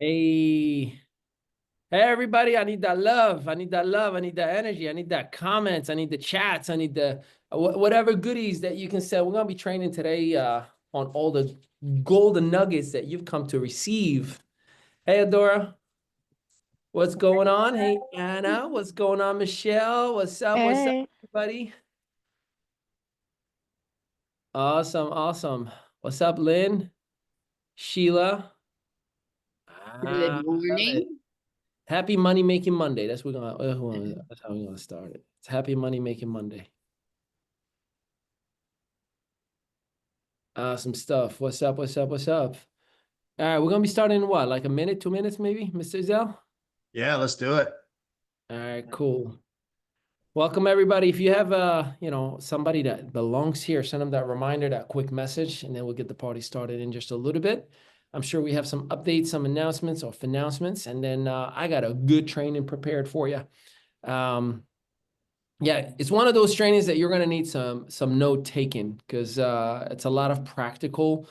Hey, hey, everybody. I need that love. I need that love. I need that energy. I need that comments. I need the chats. I need the whatever goodies that you can send. We're going to be training today on all the golden nuggets that you've come to receive. Hey, Adora, what's going on? Hey, Anna, what's going on? Michelle, what's up? What's up, Hey, everybody? Awesome, awesome. What's up, Lynn? Sheila? good I love it. morning. Happy Money Making Monday. That's how we're gonna start it. It's Happy Money Making Monday. Some stuff. What's up? What's up? What's up? All right, we're gonna be starting in what, like a minute, 2 minutes, maybe, Mr. Zell? Yeah, let's do it. All right, cool. Welcome everybody. If you have somebody that belongs here, send them that reminder, that quick message, and then we'll get the party started in just a little bit. I'm sure we have some updates, some announcements or announcements, and then I got a good training prepared for you. Yeah, it's one of those trainings that you're going to need some note taking because it's a lot of practical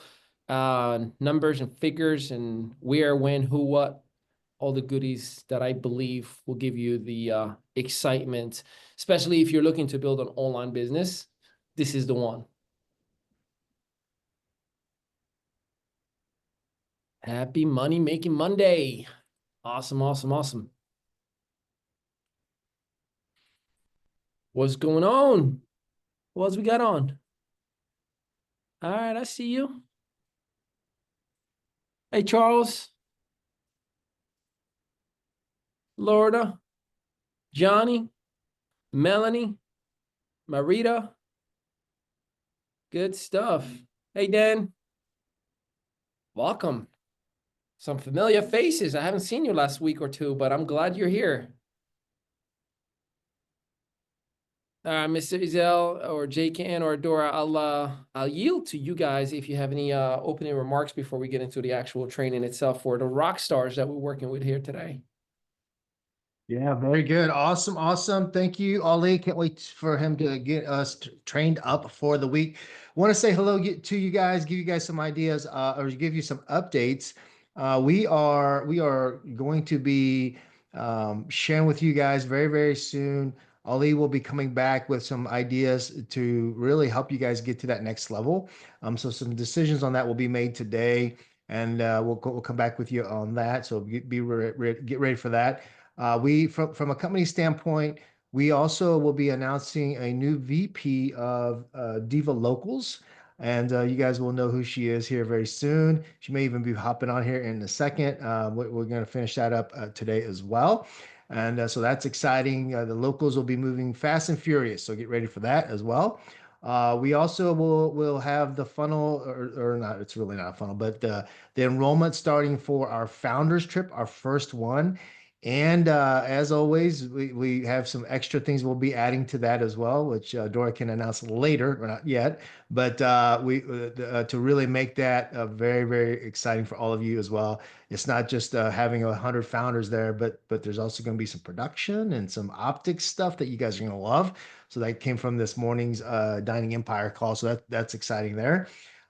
numbers and figures and where, when, who, what, all the goodies that I believe will give you the excitement, especially if you're looking to build an online business. This is the one. Happy Money Making Monday. Awesome, awesome, awesome. What's going on? What else we got on? All right, I see you. Hey, Charles. Lorna. Johnny. Melanie. Marita. Good stuff. Hey, Dan. Welcome. Some familiar faces. I haven't seen you last week or two, but I'm glad you're here. Mr. Izel or JKN or Dora, I'll yield to you guys if you have any opening remarks before we get into the actual training itself for the rock stars that we're working with here today. Yeah, very good. Awesome. Awesome. Thank you, Ali. Can't wait for him to get us trained up for the week. Want to say hello to you guys, give you guys some ideas, or give you some updates. We are going to be sharing with you guys very, very soon. Ali will be coming back with some ideas to really help you guys get to that next level. So some decisions on that will be made today, and we'll come back with you on that. So get ready for that. We from a company standpoint, we also will be announcing a new VP of Diva Locals, and you guys will know who she is here very soon. She may even be hopping on here in a second. We're going to finish that up today as well, and so that's exciting. The locals will be moving fast and furious, so get ready for that as well. We also will have the funnel, or not. It's really not a funnel, but the enrollment starting for our founders trip, our first one. And as always, we have some extra things we'll be adding to that as well, which Dora can announce later, or not yet, but to really make that very, very exciting for all of you as well. It's not just having 100 founders there, but there's also going to be some production and some optics stuff that you guys are going to love. So that came from this morning's Dining Empire call. So that's exciting there.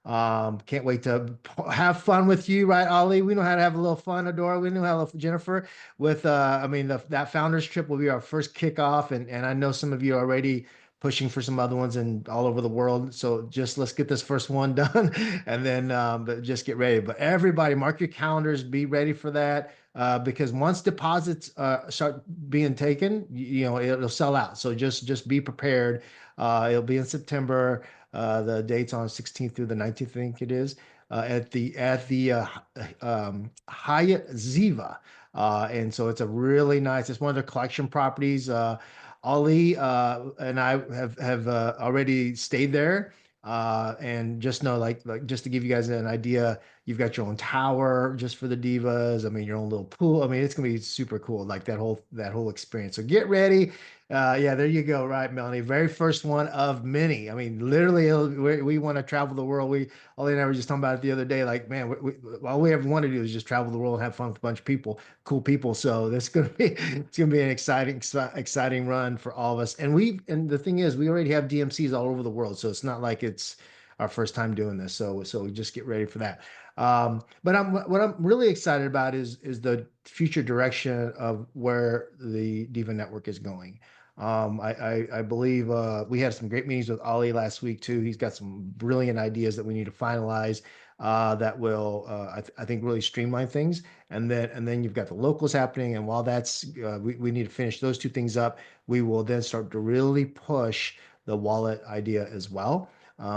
Can't wait to have fun with you, right, Ollie? We know how to have a little fun, Adora. We know how to Jennifer with I mean that founders trip will be our first kickoff, and I know some of you are already pushing for some other ones and all over the world. So just let's get this first one done, and then but just get ready. But everybody, mark your calendars, be ready for that. Because once deposits start being taken, you know it'll sell out. So just be prepared. It'll be in September. The date's on 16th through the 19th, I think it is, at the Hyatt Ziva. And so it's a really nice, it's one of the collection properties. Ali and I have already stayed there. And just know, like just to give you guys an idea, you've got your own tower just for the divas. I mean, your own little pool. I mean, it's gonna be super cool, like that whole experience. So get ready. Yeah, there you go. Right, Melanie. Very first one of many. I mean, literally, we want to travel the world. Ali and I were just talking about it the other day. Like, man, all we ever want to do is just travel the world and have fun with a bunch of people, cool people. So it's gonna be an exciting run for all of us. And the thing is, we already have DMCs all over the world, so it's not like it's our first time doing this. So just get ready for that. But what I'm really excited about is the future direction of where the Diva Network is going. I believe we had some great meetings with Ali last week too. He's got some brilliant ideas that we need to finalize that will I think really streamline things. And then you've got the locals happening. And while that's we need to finish those two things up, we will then start to really push the wallet idea as well.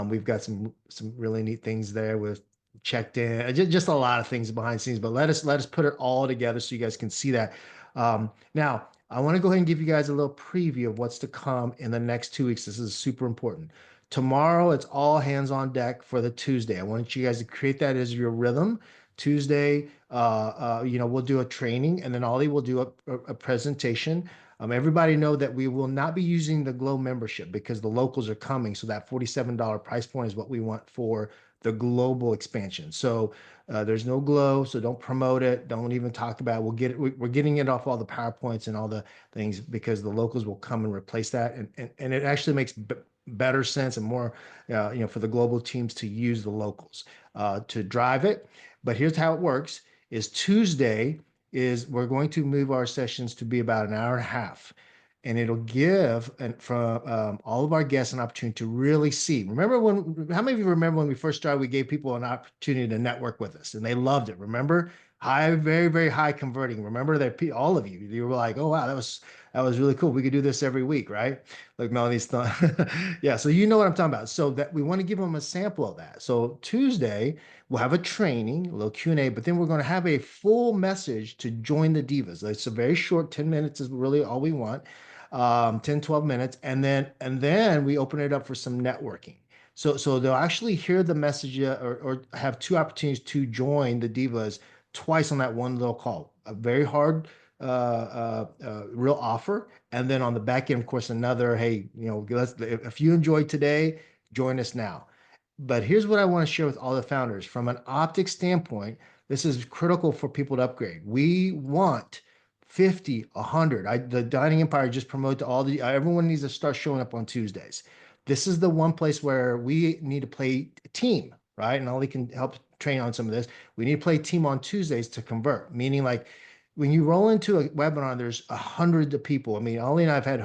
We've got some really neat things there with checked in, just a lot of things behind the scenes. But let us put it all together so you guys can see that. Now, I want to go ahead and give you guys a little preview of what's to come in the next 2 weeks. This is super important. Tomorrow, it's all hands on deck for the Tuesday. I want you guys to create that as your rhythm. Tuesday, we'll do a training, and then Ollie will do a presentation. Everybody know that we will not be using the Glow membership because the locals are coming. So that $47 price point is what we want for the global expansion. So there's no Glow, so don't promote it. Don't even talk about it. We'll get it. We're getting it off all the PowerPoints and all the things because the locals will come and replace that. And it actually makes better sense and more, for the global teams to use the locals to drive it. But here's how it works is Tuesday is we're going to move our sessions to be about an hour and a half. And it'll give from all of our guests an opportunity to really see. How many of you remember when we first started, we gave people an opportunity to network with us and they loved it. Remember? High, very, very high converting. Remember that all of you were like, oh, wow, that was really cool. We could do this every week, right? Like Melanie's thought. Yeah. So you know what I'm talking about. So that we want to give them a sample of that. So Tuesday, we'll have a training, a little Q&A, but then we're going to have a full message to join the Divas. It's a very short 10 minutes is really all we want. 10, 12 minutes. And then we open it up for some networking. So they'll actually hear the message or have two opportunities to join the Divas twice on that one little call. A very hard, real offer. And then on the back end, of course, another, hey, if you enjoyed today, join us now. But here's what I want to share with all the founders. From an optics standpoint, this is critical for people to upgrade. We want 50, 100. The Dining Empire just promoted to everyone needs to start showing up on Tuesdays. This is the one place where we need to play team, right? And Ollie can help train on some of this. We need to play team on Tuesdays to convert, meaning like when you roll into a webinar, there's 100 of people. I mean, Ollie and I have had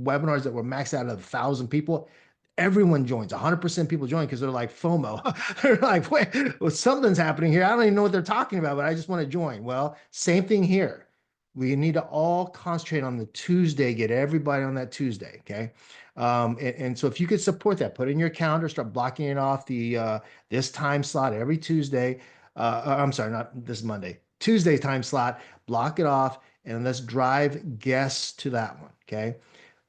webinars that were maxed out at 1,000 people. Everyone joins, 100% people join because they're like FOMO. They're like, wait, well, something's happening here. I don't even know what they're talking about, but I just want to join. Well, same thing here. We need to all concentrate on the Tuesday, get everybody on that Tuesday, okay? And so if you could support that, put it in your calendar, start blocking it off this time slot every Tuesday. I'm sorry, not this Monday, Tuesday time slot, block it off, and let's drive guests to that one, okay?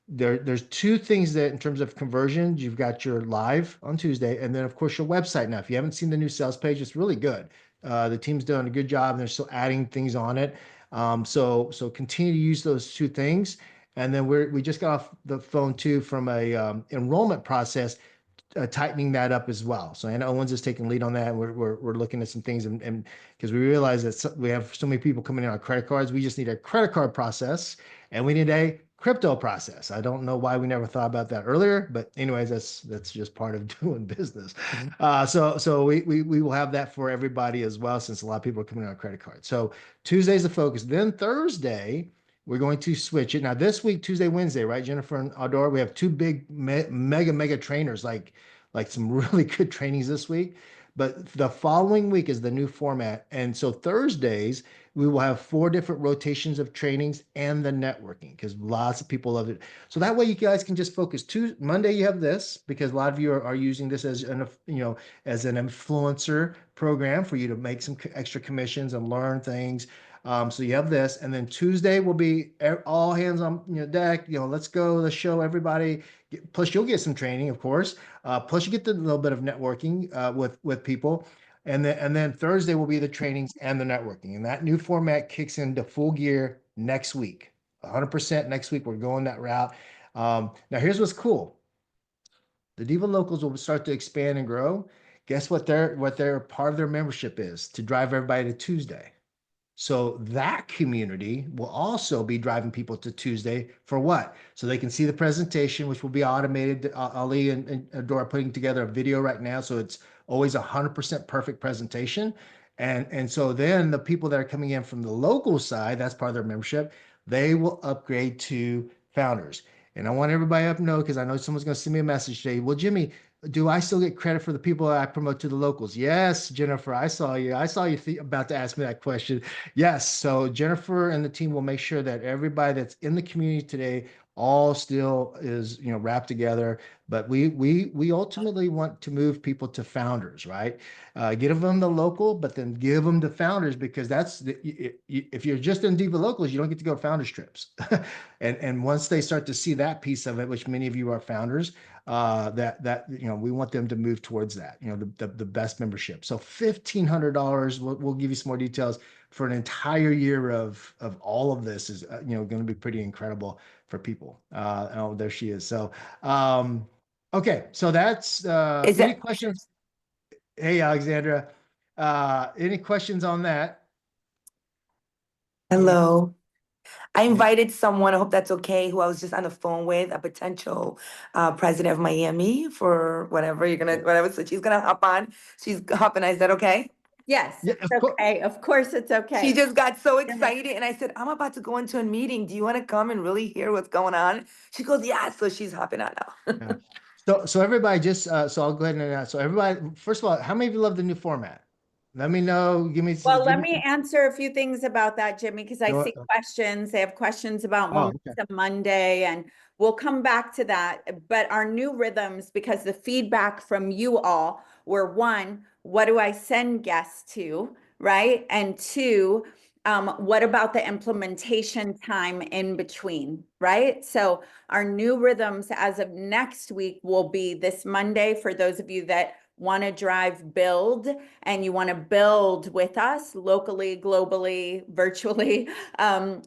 There's two things that in terms of conversions, you've got your live on Tuesday, and then of course your website. Now, if you haven't seen the new sales page, it's really good. The team's done a good job and they're still adding things on it. So continue to use those two things. And then we just got off the phone too from a enrollment process, tightening that up as well. So I know Owens is taking lead on that. We're looking at some things and because we realize that we have so many people coming in on credit cards, we just need a credit card process and we need a crypto process. I don't know why we never thought about that earlier, but anyways, that's just part of doing business. So we will have that for everybody as well, since a lot of people are coming on credit cards. So Tuesday's the focus. Then Thursday, we're going to switch it. Now this week, Tuesday, Wednesday, right, Jennifer and Adora, we have two big mega trainers, like some really good trainings this week. But the following week is the new format. And so Thursdays, we will have 4 different rotations of trainings and the networking because lots of people love it. So that way you guys can just focus. Monday, you have this because a lot of you are using this as as an influencer program for you to make some extra commissions and learn things. So you have this, and then Tuesday will be all hands on deck. Let's go, let's show everybody. Plus, you'll get some training, of course. Plus, you get the little bit of networking with people, and then Thursday will be the trainings and the networking. And that new format kicks into full gear next week, 100% next week. We're going that route. Now, here's what's cool: the Diva Locals will start to expand and grow. Guess what their part of their membership is? To drive everybody to Tuesday. So that community will also be driving people to Tuesday for what? So they can see the presentation, which will be automated. Ali and Dora putting together a video right now. So it's always 100% perfect presentation. And so then the people that are coming in from the local side, that's part of their membership, they will upgrade to founders. And I want everybody up to know, because I know someone's going to send me a message today. Well, Jimmy, do I still get credit for the people that I promote to the locals? Yes, Jennifer, I saw you. I saw you about to ask me that question. Yes. So Jennifer and the team will make sure that everybody that's in the community today all still is, wrapped together. But we ultimately want to move people to founders, right? Give them the local, but then give them the founders, because if you're just in Diva Locals, you don't get to go to founders trips. And once they start to see that piece of it, which many of you are founders, we want them to move towards that, the best membership. So $1,500, we'll give you some more details for an entire year of all of this is, going to be pretty incredible for people. Oh, there she is. So, okay. So that's, Is any that questions? Hey, Alexandra, any questions on that? hello? I Yeah. invited someone, I hope that's okay, who I was just on the phone with, a potential president of Miami for whatever you're gonna, whatever. So she's gonna hop on. She's hopping. I said, okay. Yes, Yeah, it's of course. okay. Of course, it's She okay. just got so excited, and I said, I'm about to go into a meeting. Do you want to come and really hear what's going on? She goes, yeah. So she's hopping on now. Yeah. So everybody just, so I'll go ahead and announce. So everybody, first of all, how many of you love the new format? Let me know. Well, let me answer a few things about that, Jimmy, because I Go- see questions. They have questions about Oh, okay. Momentum Monday, and we'll come back to that. But our new rhythms, because the feedback from you all were, one, what do I send guests to, right? And two, what about the implementation time in between, right? So our new rhythms as of next week will be this Monday for those of you that want to drive build and you want to build with us locally, globally, virtually.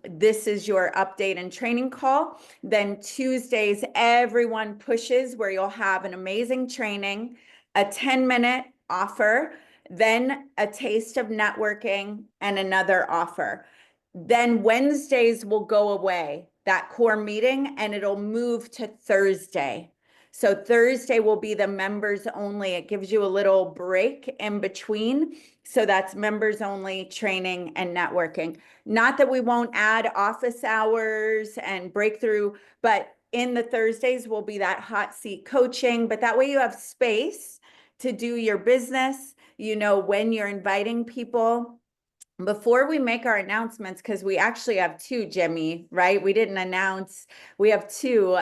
This is your update and training call. Then Tuesdays, everyone pushes, where you'll have an amazing training, a 10-minute offer, then a taste of networking, and another offer. Then Wednesdays will go away, that core meeting, and it'll move to Thursday. So Thursday will be the members only. It gives you a little break in between. So that's members only training and networking. Not that we won't add office hours and breakthrough, but in the Thursdays will be that hot seat coaching. But that way you have space to do your business, when you're inviting people. Before we make our announcements, because we actually have two, Jimmy, right? We didn't announce, we have two.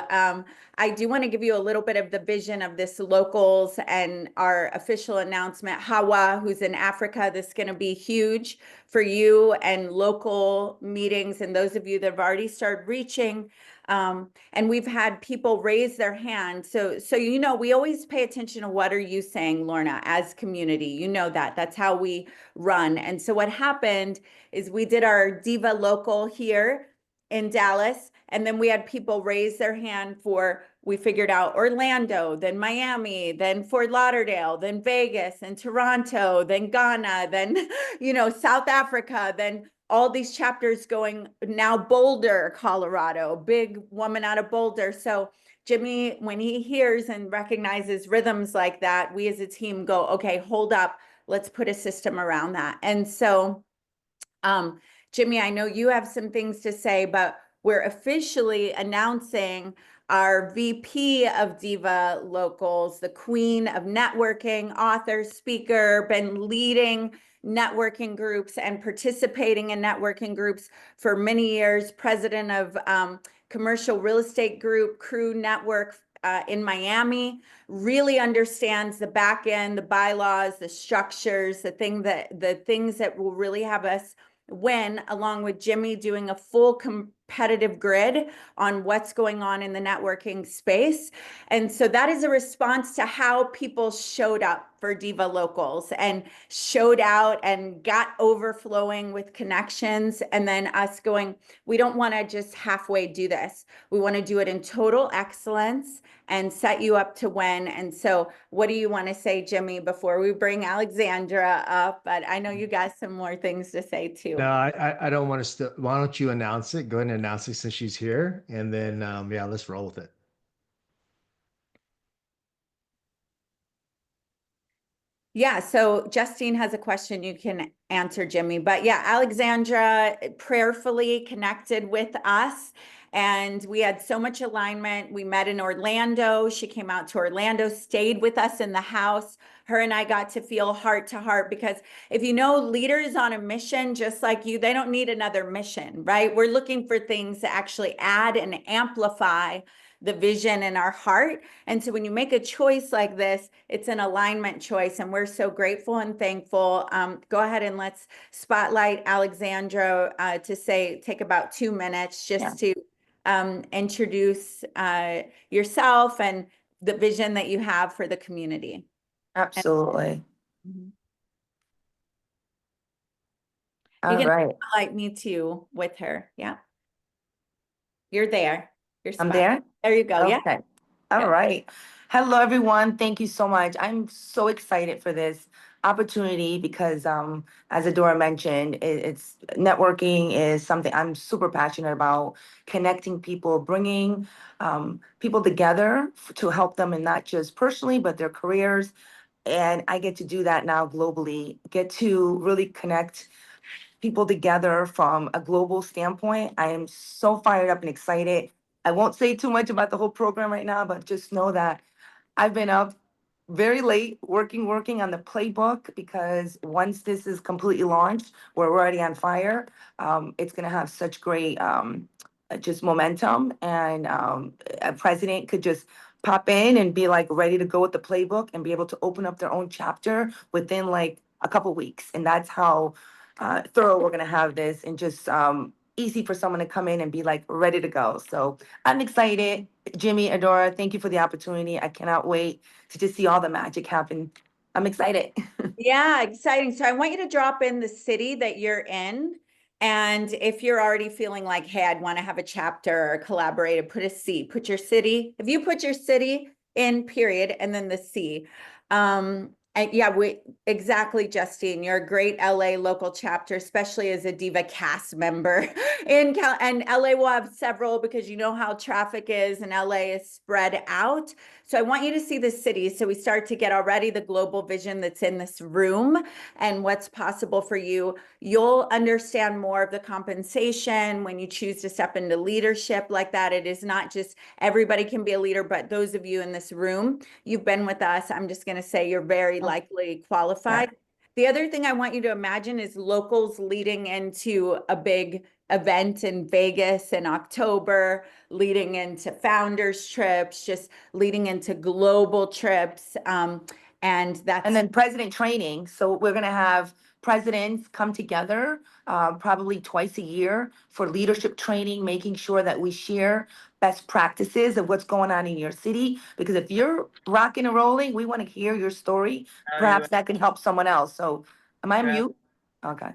I do want to give you a little bit of the vision of this locals and our official announcement. Hawa, who's in Africa, this is going to be huge for you and local meetings and those of you that have already started reaching. And we've had people raise their hand. So we always pay attention to what are you saying, Lorna, as community. That's how we run. And so what happened is we did our Diva Local here in Dallas, and then we had people raise their hand we figured out Orlando, then Miami, then Fort Lauderdale, then Vegas, and Toronto, then Ghana, then, South Africa, then all these chapters going now Boulder, Colorado, big woman out of Boulder. So Jimmy, when he hears and recognizes rhythms like that, we as a team go, okay, hold up, let's put a system around that. And so, Jimmy, I know you have some things to say, but we're officially announcing our VP of Diva Locals, the queen of networking, author, speaker, been leading networking groups and participating in networking groups for many years, president of commercial real estate group, Crew Network in Miami, really understands the back end, the bylaws, the structures, the things that will really have us win, along with Jimmy doing a full competitive grid on what's going on in the networking space. And so that is a response to how people showed up for Diva Locals and showed out and got overflowing with connections. And then us going, we don't want to just halfway do this. We want to do it in total excellence and set you up to win. And so what do you want to say, Jimmy, before we bring Alexandra up? But I know you got some more things to say too. No, I don't want to why don't you announce it? Go ahead and announce it since she's here. And then, yeah, let's roll with it. Yeah, so Justine has a question you can answer, Jimmy. But yeah, Alexandra prayerfully connected with us, and we had so much alignment. We met in Orlando. She came out to Orlando, stayed with us in the house. Her and I got to feel heart to heart, because if you know leaders on a mission just like you, they don't need another mission, right? We're looking for things to actually add and amplify the vision in our heart. And so when you make a choice like this, it's an alignment choice, and we're so grateful and thankful. Go ahead and let's spotlight Alexandra to take about 2 minutes just to introduce yourself and the vision that you have for the community. Absolutely. You All can right. spotlight me too with her. Yeah. You're there. You're I'm spot. there. There you go. Yeah. Okay. All Good. right. Hello, everyone. Thank you so much. I'm so excited for this opportunity because, as Adora mentioned, it's networking is something I'm super passionate about. Connecting people, bringing people together to help them, and not just personally, but their careers. And I get to do that now globally. Get to really connect people together from a global standpoint. I am so fired up and excited. I won't say too much about the whole program right now, but just know that I've been up very late working on the playbook, because once this is completely launched, we're already on fire. It's going to have such great just momentum, and a president could just pop in and be like ready to go with the playbook and be able to open up their own chapter within like a couple weeks. And that's how thorough we're going to have this, and just easy for someone to come in and be like ready to go. So I'm excited. Jimmy, Adora, thank you for the opportunity. I cannot wait to just see all the magic happen. I'm excited. Yeah, exciting. So I want you to drop in the city that you're in. And if you're already feeling like, hey, I'd want to have a chapter or collaborate, put a C, put your city. If you put your city in, period, and then the C. And yeah, exactly, Justine. You're a great LA local chapter, especially as a Diva cast member in and LA will have several, because you know how traffic is, and LA is spread out. So I want you to see the city. So we start to get already the global vision that's in this room and what's possible for you. You'll understand more of the compensation when you choose to step into leadership like that. It is not just everybody can be a leader, but those of you in this room, you've been with us. I'm just going to say you're very likely qualified. The other thing I want you to imagine is locals leading into a big event in Vegas in October, leading into founders trips, just leading into global trips. And that's And then president training. So we're going to have presidents come together probably twice a year for leadership training, making sure that we share best practices of what's going on in your city. Because if you're rocking and rolling, we want to hear your story. Perhaps that can help someone else. So am I mute? Okay.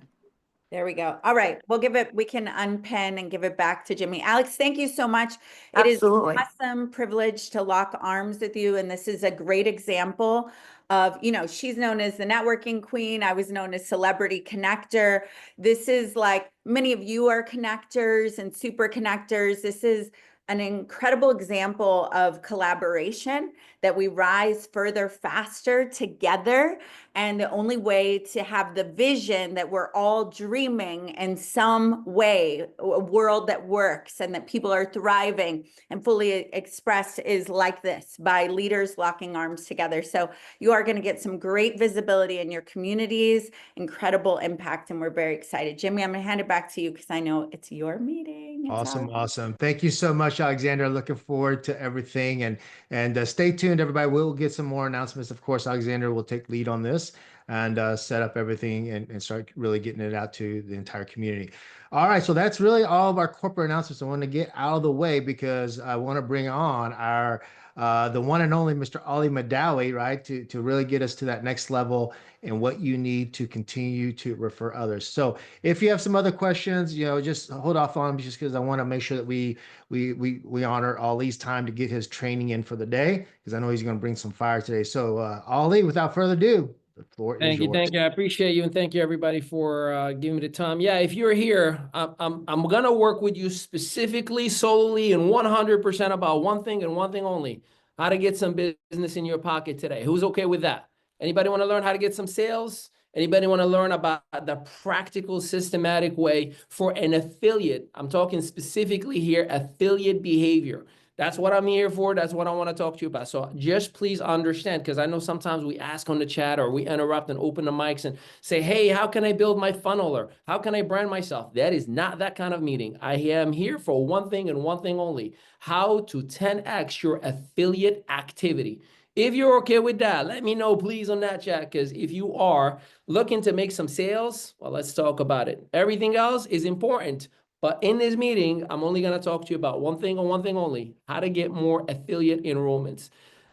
There we go. All right. We can unpin and give it back to Jimmy. Alex, thank you so much. It is Absolutely. awesome privilege to lock arms with you. And this is a great example of, she's known as the networking queen. I was known as celebrity connector. This is like many of you are connectors and super connectors. This is an incredible example of collaboration, that we rise further, faster together. And the only way to have the vision that we're all dreaming in some way, a world that works and that people are thriving and fully expressed, is like this, by leaders locking arms together. So you are going to get some great visibility in your communities, incredible impact, and we're very excited. Jimmy, I'm going to hand it back to you because I know it's your meeting. Awesome. Awesome. Thank you so much, Alexandra. Looking forward to everything, and stay tuned, everybody. We'll get some more announcements. Of course, Alexandra will take lead on this and set up everything and start really getting it out to the entire community. All right. So that's really all of our corporate announcements I want to get out of the way, because I want to bring on our the one and only Mr. Ali Madawi, right, to really get us to that next level and what you need to continue to refer others. So if you have some other questions, just hold off on them, just because I want to make sure that we honor Ali's time to get his training in for the day, because I know he's going to bring some fire today. So Ali, without further ado, the floor is yours. Thank you. I appreciate you, and thank you everybody for giving me the time. Yeah, if you're here, I'm gonna work with you specifically, solely, and 100% about one thing and one thing only: how to get some business in your pocket today. Who's okay with that? Anybody want to learn how to get some sales? Anybody want to learn about the practical, systematic way for an affiliate? I'm talking specifically here, affiliate behavior. That's what I'm here for. That's what I want to talk to you about. So just please understand, because I know sometimes we ask on the chat or we interrupt and open the mics and say, hey, how can I build my funnel, or how can I brand myself? That is not that kind of meeting. I am here for one thing and one thing only: how to 10x your affiliate activity. If you're okay with that, let me know, please, on that chat, because if you are looking to make some sales, well, let's talk about it. Everything else is important. But in this meeting, I'm only going to talk to you about one thing and one thing only: how to get more affiliate enrollments.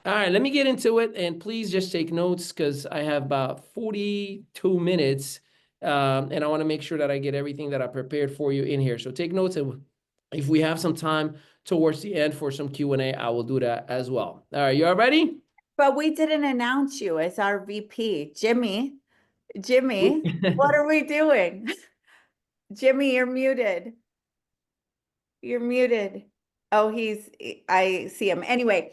All right, let me get into it. And please just take notes, because I have about 42 minutes. And I want to make sure that I get everything that I prepared for you in here. So take notes. And if we have some time towards the end for some Q&A, I will do that as well. All right, you all ready? But we didn't announce you as our VP. Jimmy, what are we doing? Jimmy, you're muted. You're muted. Oh, I see him. Anyway,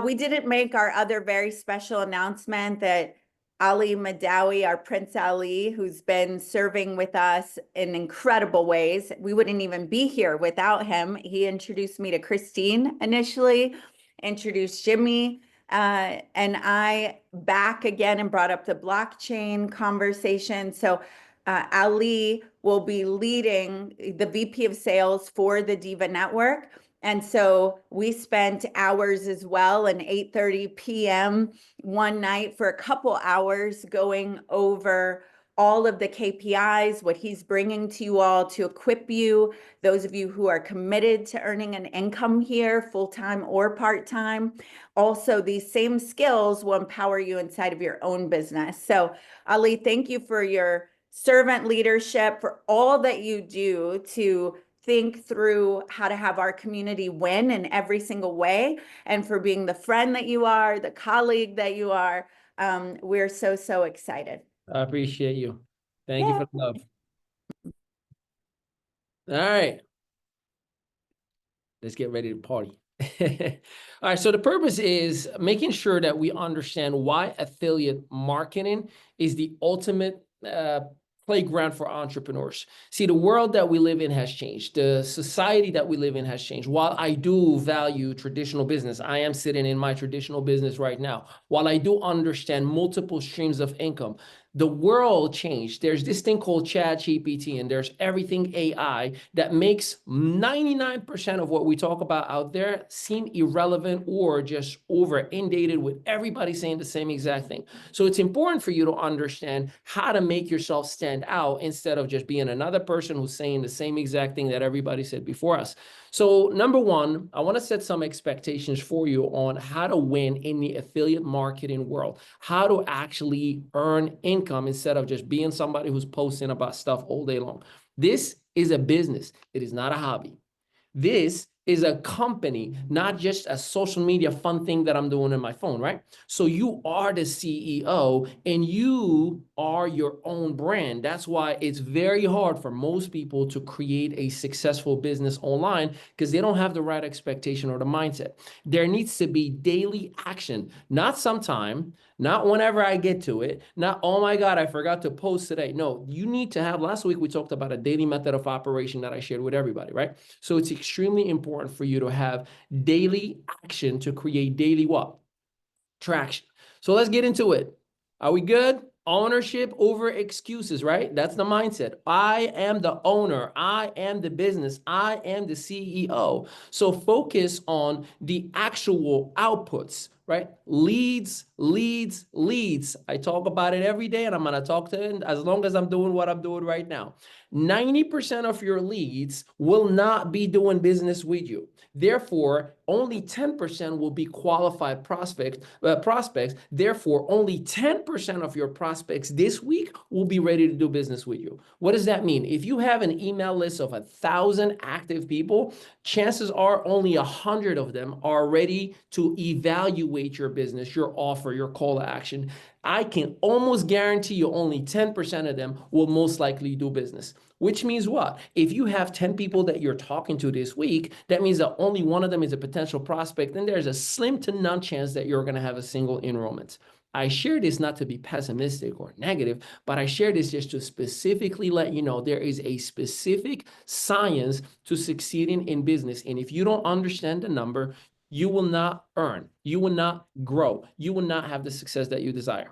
we didn't make our other very special announcement that Ali Madawi, our Prince Ali, who's been serving with us in incredible ways. We wouldn't even be here without him. He introduced me to Christine initially, introduced Jimmy, and I back again and brought up the blockchain conversation. So Ali will be leading the VP of sales for the Diva Network. And so we spent hours as well, and 8:30 p.m. one night for a couple hours going over all of the KPIs, what he's bringing to you all to equip you, those of you who are committed to earning an income here, full-time or part-time. Also, these same skills will empower you inside of your own business. So Ali, thank you for your servant leadership, for all that you do to think through how to have our community win in every single way, and for being the friend that you are, the colleague that you are. We're so excited. I appreciate you. Thank you for the love. All right. Let's get ready to party. All right, so the purpose is making sure that we understand why affiliate marketing is the ultimate playground for entrepreneurs. See, the world that we live in has changed. The society that we live in has changed. While I do value traditional business, I am sitting in my traditional business right now. While I do understand multiple streams of income, the world changed. There's this thing called ChatGPT, and there's everything AI that makes 99% of what we talk about out there seem irrelevant or just over inundated with everybody saying the same exact thing. So it's important for you to understand how to make yourself stand out instead of just being another person who's saying the same exact thing that everybody said before us. So number one, I want to set some expectations for you on how to win in the affiliate marketing world, how to actually earn income instead of just being somebody who's posting about stuff all day long. This is a business. It is not a hobby. This is a company, not just a social media fun thing that I'm doing in my phone, right? So you are the CEO and you are your own brand. That's why it's very hard for most people to create a successful business online, because they don't have the right expectation or the mindset. There needs to be daily action, not sometime, not whenever I get to it, not, oh my God, I forgot to post today. No, you need to have, last week we talked about a daily method of operation that I shared with everybody, right? So it's extremely important for you to have daily action to create daily what? Traction. So let's get into it. Are we good? Ownership over excuses, right? That's the mindset. I am the owner. I am the business. I am the CEO. So focus on the actual outputs, right? Leads, leads, leads. I talk about it every day, and I'm going to talk to it as long as I'm doing what I'm doing right now. 90% of your leads will not be doing business with you. Therefore, only 10% will be qualified prospects. Therefore, only 10% of your prospects this week will be ready to do business with you. What does that mean? If you have an email list of 1,000 active people, chances are only 100 of them are ready to evaluate your business, your offer, your call to action. I can almost guarantee you only 10% of them will most likely do business. Which means what? If you have 10 people that you're talking to this week, that means that only one of them is a potential prospect, and there's a slim to none chance that you're going to have a single enrollment. I share this not to be pessimistic or negative, but I share this just to specifically let you know there is a specific science to succeeding in business. And if you don't understand the number, you will not earn, you will not grow, you will not have the success that you desire.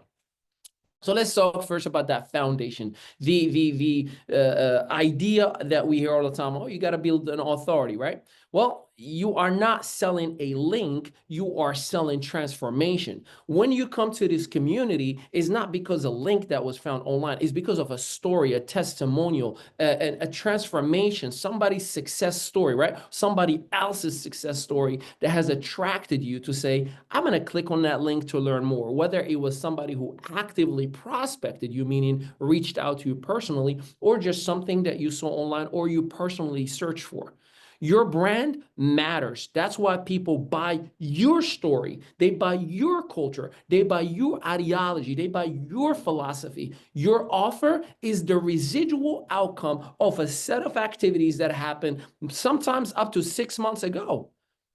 So let's talk first about that foundation, the idea that we hear all the time. Oh, you got to build an authority, right? Well, you are not selling a link, you are selling transformation. When you come to this community, it's not because a link that was found online, it's because of a story, a testimonial, a transformation, somebody's success story, right? Somebody else's success story that has attracted you to say, I'm going to click on that link to learn more. Whether it was somebody who actively prospected you, meaning reached out to you personally, or just something that you saw online or you personally searched for. Your brand matters. That's why people buy your story. They buy your culture. They buy your ideology. They buy your philosophy. Your offer is the residual outcome of a set of activities that happened sometimes up to 6 months ago.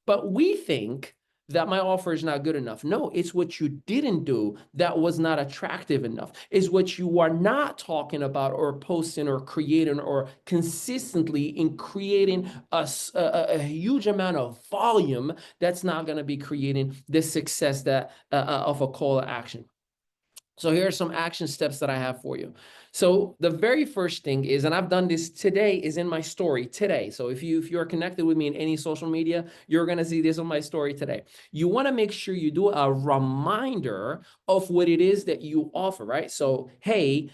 But we think that my offer is not good enough. No, it's what you didn't do that was not attractive enough. It's what you are not talking about or posting or creating or consistently in creating a huge amount of volume that's not going to be creating the success that of a call to action. So here are some action steps that I have for you. So the very first thing is, and I've done this today, is in my story today. So if you're connected with me in any social media, you're going to see this on my story today. You want to make sure you do a reminder of what it is that you offer, right? So, hey,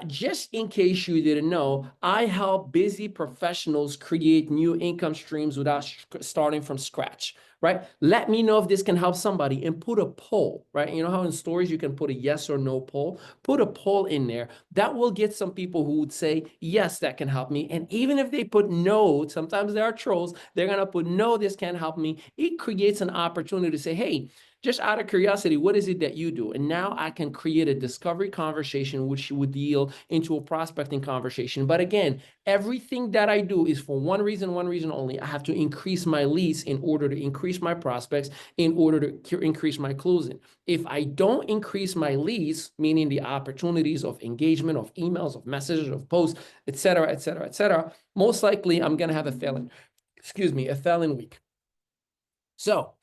just in case you didn't know, I help busy professionals create new income streams without starting from scratch, right? Let me know if this can help somebody and put a poll, right? You know how in stories you can put a yes or no poll? Put a poll in there. That will get some people who would say, yes, that can help me. And even if they put no, sometimes there are trolls, they're going to put no, this can't help me. It creates an opportunity to say, hey, just out of curiosity, what is it that you do? And now I can create a discovery conversation, which would yield into a prospecting conversation. But again, everything that I do is for one reason only. I have to increase my leads in order to increase my prospects, in order to increase my closing. If I don't increase my leads, meaning the opportunities of engagement, of emails, of messages, of posts, et cetera, most likely I'm going to have a failing week. So,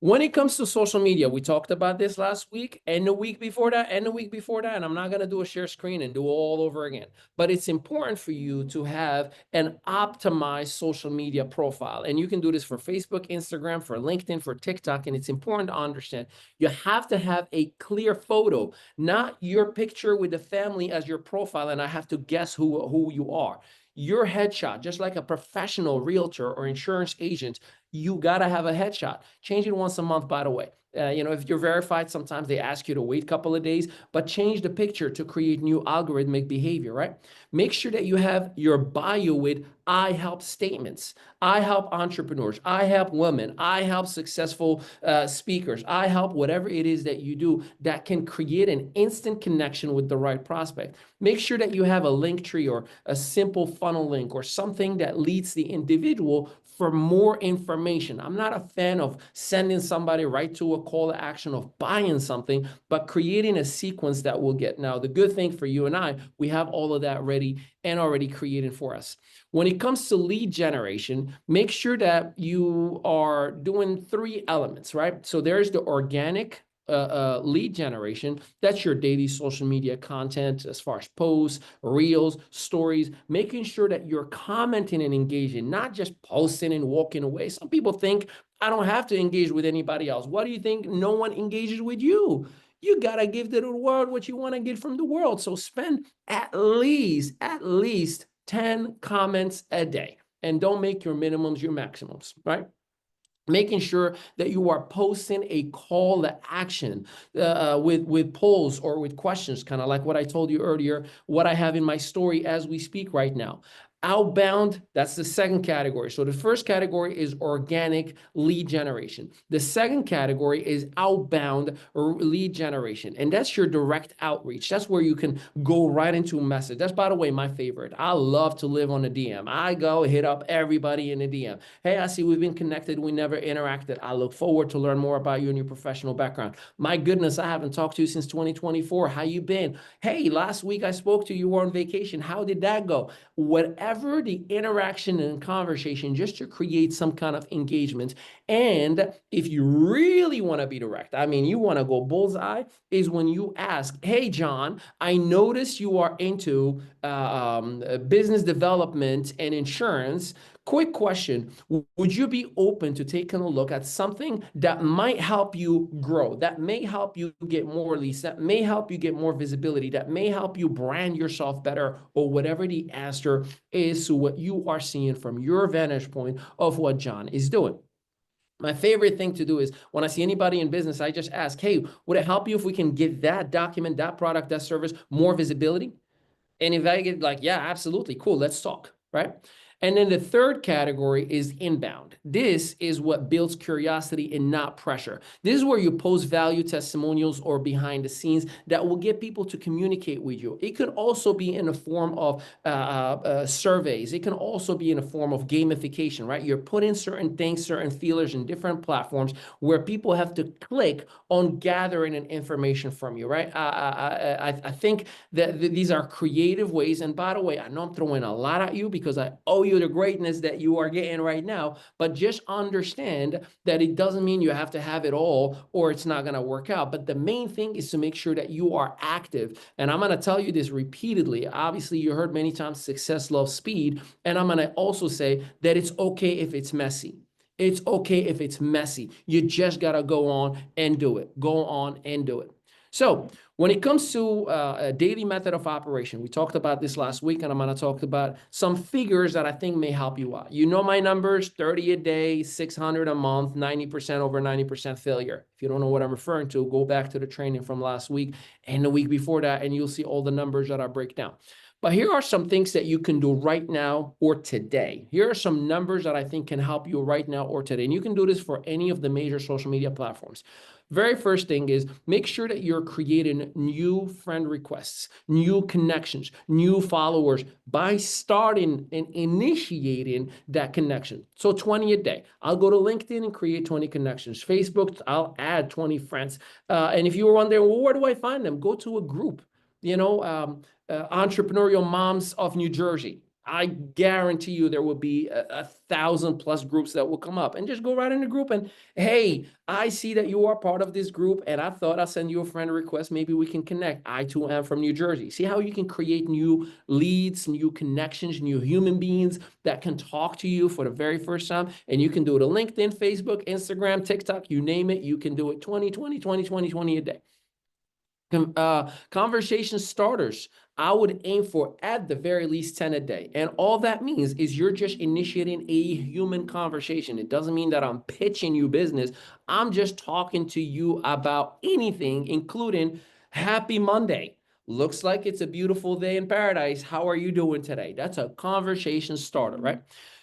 when it comes to social media, we talked about this last week and the week before that, and I'm not going to do a share screen and do it all over again. But it's important for you to have an optimized social media profile. And you can do this for Facebook, Instagram, for LinkedIn, for TikTok. And it's important to understand you have to have a clear photo, not your picture with the family as your profile. And I have to guess who you are. Your headshot, just like a professional realtor or insurance agent, you got to have a headshot. Change it once a month, by the way. If you're verified, sometimes they ask you to wait a couple of days, but change the picture to create new algorithmic behavior, right? Make sure that you have your bio with I help statements. I help entrepreneurs. I help women. I help successful speakers. I help whatever it is that you do that can create an instant connection with the right prospect. Make sure that you have a link tree or a simple funnel link or something that leads the individual for more information. I'm not a fan of sending somebody right to a call to action of buying something, but creating a sequence that will get. Now, the good thing for you and I, we have all of that ready and already created for us. When it comes to lead generation, make sure that you are doing 3 elements, right? So there's the organic lead generation. That's your daily social media content as far as posts, reels, stories, making sure that you're commenting and engaging, not just posting and walking away. Some people think I don't have to engage with anybody else. What do you think? No one engages with you. You got to give to the world what you want to get from the world. So spend at least 10 comments a day, and don't make your minimums your maximums, right? Making sure that you are posting a call to action with polls or with questions, kind of like what I told you earlier, what I have in my story as we speak right now. Outbound, that's the second category. So the first category is organic lead generation. The second category is outbound lead generation. And that's your direct outreach. That's where you can go right into a message. That's, by the way, my favorite. I love to live on a DM. I go hit up everybody in the DM. Hey, I see we've been connected. We never interacted. I look forward to learn more about you and your professional background. My goodness, I haven't talked to you since 2024. How you been? Hey, last week I spoke to you. You were on vacation. How did that go? Whatever the interaction and conversation, just to create some kind of engagement. And if you really want to be direct, I mean, you want to go bullseye, is when you ask, hey, John, I noticed you are into business development and insurance. Quick question, would you be open to taking a look at something that might help you grow, that may help you get more leads, that may help you get more visibility, that may help you brand yourself better, or whatever the answer is to what you are seeing from your vantage point of what John is doing. My favorite thing to do is when I see anybody in business, I just ask, hey, would it help you if we can give that document, that product, that service more visibility? And if I get like, yeah, absolutely, cool, let's talk, right? And then the third category is inbound. This is what builds curiosity and not pressure. This is where you post value testimonials or behind the scenes that will get people to communicate with you. It could also be in the form of surveys. It can also be in the form of gamification, right? You're putting certain things, certain feelers in different platforms where people have to click on gathering an information from you, right? I think that these are creative ways. And by the way, I know I'm throwing a lot at you because I owe you the greatness that you are getting right now, but just understand that it doesn't mean you have to have it all or it's not going to work out. But the main thing is to make sure that you are active. And I'm going to tell you this repeatedly. Obviously, you heard many times success loves speed. And I'm going to also say that it's okay if it's messy. It's okay if it's messy. You just got to go on and do it. Go on and do it. So when it comes to a daily method of operation, we talked about this last week, and I'm going to talk about some figures that I think may help you out. You know my numbers, 30 a day, 600 a month, 90% over 90% failure. If you don't know what I'm referring to, go back to the training from last week and the week before that, and you'll see all the numbers that I break down. But here are some things that you can do right now or today. Here are some numbers that I think can help you right now or today. And you can do this for any of the major social media platforms. Very first thing is make sure that you're creating new friend requests, new connections, new followers by starting and initiating that connection. So 20 a day. I'll go to LinkedIn and create 20 connections. Facebook, I'll add 20 friends. And if you were wondering, well, where do I find them? Go to a group, entrepreneurial moms of New Jersey. I guarantee you there will be 1,000+ groups that will come up, and just go right in the group and, hey, I see that you are part of this group and I thought I'll send you a friend request. Maybe we can connect. I too am from New Jersey. See how you can create new leads, new connections, new human beings that can talk to you for the very first time. And you can do it on LinkedIn, Facebook, Instagram, TikTok, you name it. You can do it 20 a day. Conversation starters, I would aim for at the very least 10 a day. And all that means is you're just initiating a human conversation. It doesn't mean that I'm pitching you business. I'm just talking to you about anything, including happy Monday. Looks like it's a beautiful day in paradise. How are you doing today? That's a conversation starter, right?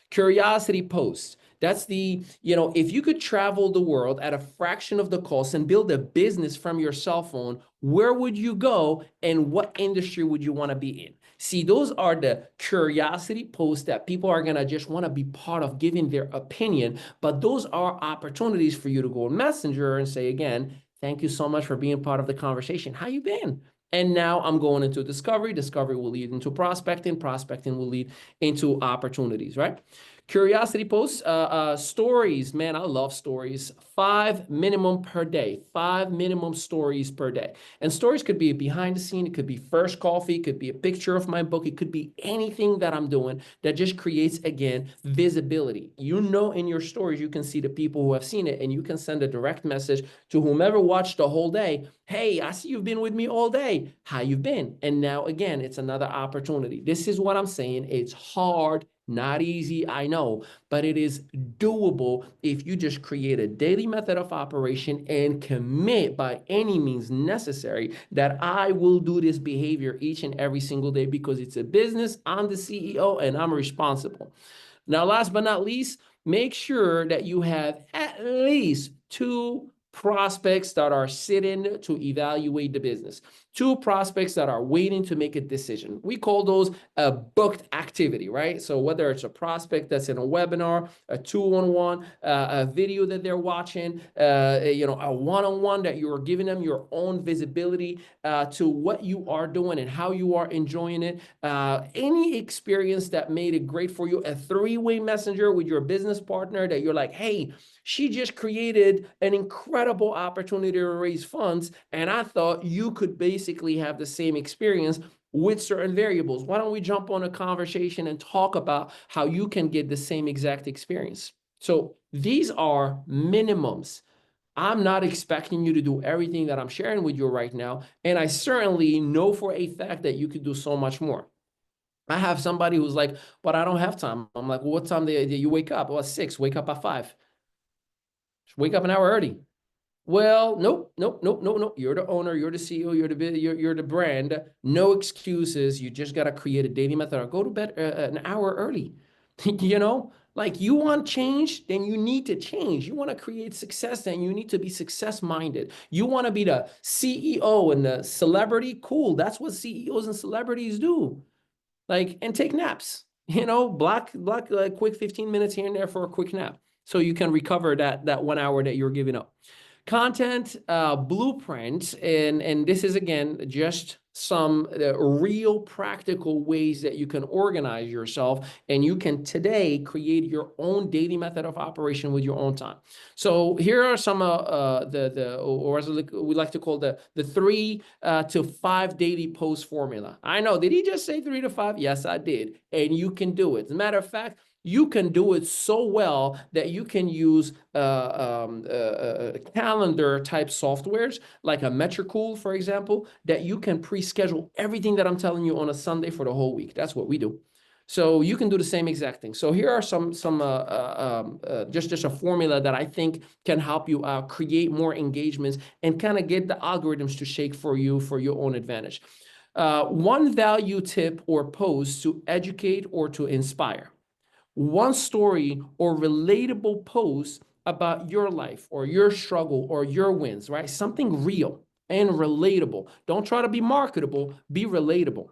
Curiosity posts. That's if you could travel the world at a fraction of the cost and build a business from your cell phone, where would you go and what industry would you want to be in? See, those are the curiosity posts that people are going to just want to be part of giving their opinion. But those are opportunities for you to go on Messenger and say, again, thank you so much for being part of the conversation. How you been? And now I'm going into discovery. Discovery will lead into prospecting. Prospecting will lead into opportunities, right? Curiosity posts, stories. Man, I love stories. 5 minimum per day. 5 minimum stories per day. And stories could be behind the scene. It could be first coffee. It could be a picture of my book. It could be anything that I'm doing that just creates, again, visibility. In your stories, you can see the people who have seen it, and you can send a direct message to whomever watched the whole day. Hey, I see you've been with me all day. How you've been? And now, again, it's another opportunity. This is what I'm saying. It's hard Not easy, I know, but it is doable if you just create a daily method of operation and commit by any means necessary that I will do this behavior each and every single day because it's a business. I'm the CEO and I'm responsible. Now, last but not least, make sure that you have at least 2 prospects that are sitting to evaluate the business, 2 prospects that are waiting to make a decision. We call those a booked activity, right? So whether it's a prospect that's in a webinar, a 2-on-1, a video that they're watching, a one-on-one that you're giving them your own visibility to what you are doing and how you are enjoying it. Any experience that made it great for you, a 3-way messenger with your business partner that you're like, hey, she just created an incredible opportunity to raise funds, and I thought you could basically have the same experience with certain variables. Why don't we jump on a conversation and talk about how you can get the same exact experience? So these are minimums. I'm not expecting you to do everything that I'm sharing with you right now, and I certainly know for a fact that you could do so much more. I have somebody who's like, but I don't have time. I'm like, well, what time do you wake up? Well, 6, wake up at 5. Wake up an hour early. Well, nope. You're the owner, you're the CEO, you're the brand. No excuses. You just got to create a daily method or go to bed an hour early. Like you want change, then you need to change. You want to create success, then you need to be success minded. You want to be the CEO and the celebrity. Cool. That's what CEOs and celebrities do. Like, and take naps, block like quick 15 minutes here and there for a quick nap. So you can recover that 1 hour that you're giving up. Content blueprint, and this is again just some real practical ways that you can organize yourself, and you can today create your own daily method of operation with your own time. So here are some or as we like to call the 3 to 5 daily post formula. I know, did he just say 3 to 5? Yes, I did, and you can do it. As a matter of fact, you can do it so well that you can use calendar type softwares like a Metricool, for example, that you can pre-schedule everything that I'm telling you on a Sunday for the whole week. That's what we do. So you can do the same exact thing. So here are some just a formula that I think can help you create more engagements and kind of get the algorithms to shake for you for your own advantage. 1 value tip or post to educate or to inspire. 1 story or relatable post about your life or your struggle or your wins, right? Something real and relatable. Don't try to be marketable, be relatable.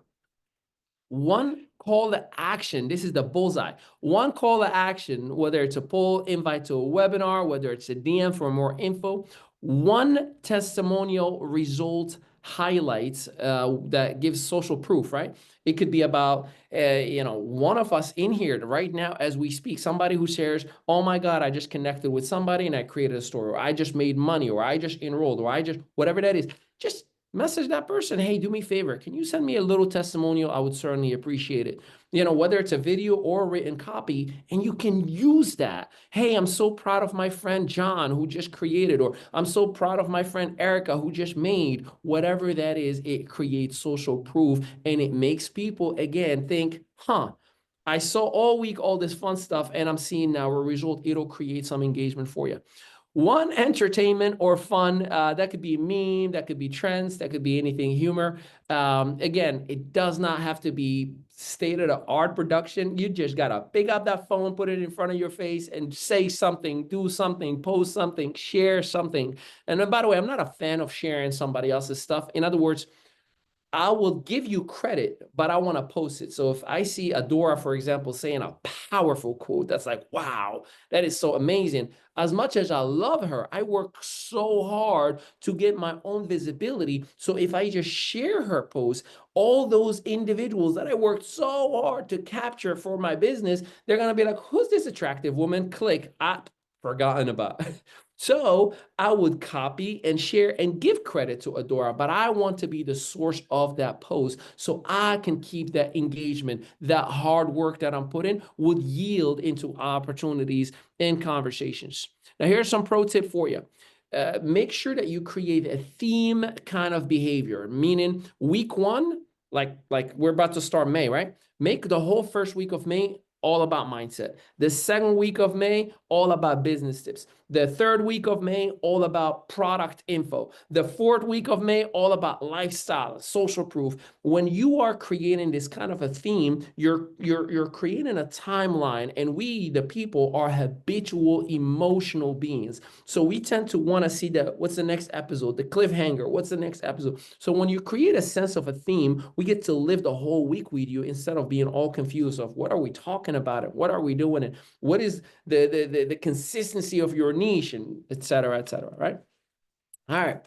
1 call to action. This is the bullseye. 1 call to action, whether it's a poll, invite to a webinar, whether it's a DM for more info. 1 testimonial result highlights that gives social proof, right? It could be about, one of us in here right now as we speak, somebody who shares, oh my God, I just connected with somebody and I created a story, or I just made money, or I just enrolled, or I just, whatever that is, just message that person, hey, do me a favor. Can you send me a little testimonial? I would certainly appreciate it. Whether it's a video or a written copy, and you can use that. Hey, I'm so proud of my friend John who just created, or I'm so proud of my friend Erica who just made, whatever that is, it creates social proof, and it makes people, again, think, I saw all week all this fun stuff, and I'm seeing now a result. It'll create some engagement for you. 1 entertainment or fun, that could be a meme, that could be trends, that could be anything, humor. Again, it does not have to be state-of-the-art production. You just gotta pick up that phone, put it in front of your face, and say something, do something, post something, share something. And then, by the way, I'm not a fan of sharing somebody else's stuff. In other words, I will give you credit, but I want to post it. So if I see Adora, for example, saying a powerful quote, that's like, wow, that is so amazing. As much as I love her, I work so hard to get my own visibility. So if I just share her post, all those individuals that I worked so hard to capture for my business, they're going to be like, who's this attractive woman? Click, forgotten about. So I would copy and share and give credit to Adora, but I want to be the source of that post so I can keep that engagement. That hard work that I'm putting would yield into opportunities and conversations. Now, here's some pro tip for you. Make sure that you create a theme kind of behavior, meaning week 1, like we're about to start May, right? Make the whole first week of May all about mindset. The second week of May, all about business tips. The third week of May, all about product info. The fourth week of May, all about lifestyle, social proof. When you are creating this kind of a theme, you're creating a timeline, and we, the people, are habitual emotional beings. So we tend to want to see what's the next episode, the cliffhanger, what's the next episode. So when you create a sense of a theme, we get to live the whole week with you instead of being all confused of what are we talking about it, what are we doing it, what is the consistency of your niche, and et cetera, right? All right.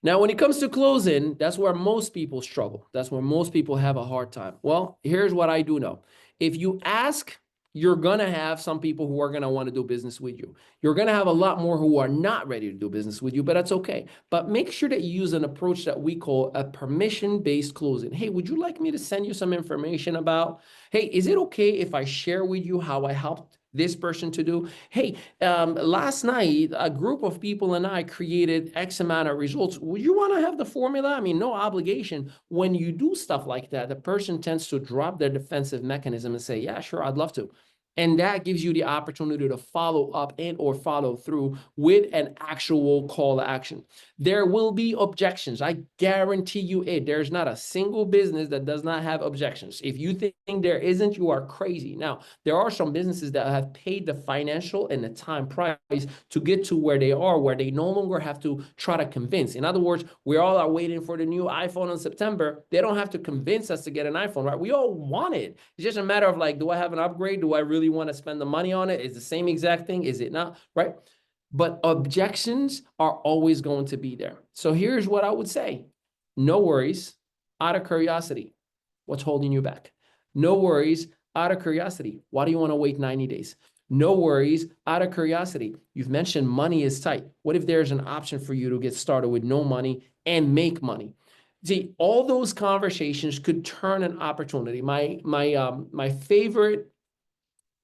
Now, when it comes to closing, that's where most people struggle. That's where most people have a hard time. Well, here's what I do know. If you ask, you're going to have some people who are going to want to do business with you. You're going to have a lot more who are not ready to do business with you, but that's okay. But make sure that you use an approach that we call a permission-based closing. Hey, would you like me to send you some information about, hey, is it okay if I share with you how I helped this person to do? Hey, last night, a group of people and I created X amount of results. Would you want to have the formula? I mean, no obligation. When you do stuff like that, the person tends to drop their defensive mechanism and say, yeah, sure, I'd love to. And that gives you the opportunity to follow up and or follow through with an actual call to action. There will be objections. I guarantee you it. There's not a single business that does not have objections. If you think there isn't, you are crazy. Now, there are some businesses that have paid the financial and the time price to get to where they are, where they no longer have to try to convince. In other words, we all are waiting for the new iPhone in September. They don't have to convince us to get an iPhone, right? We all want it. It's just a matter of like, do I have an upgrade? Do I really want to spend the money on it? Is the same exact thing? Is it not, right? But objections are always going to be there. So here's what I would say. No worries, out of curiosity. What's holding you back? No worries, out of curiosity. Why do you want to wait 90 days? No worries, out of curiosity. You've mentioned money is tight. What if there's an option for you to get started with no money and make money? See, all those conversations could turn an opportunity. My favorite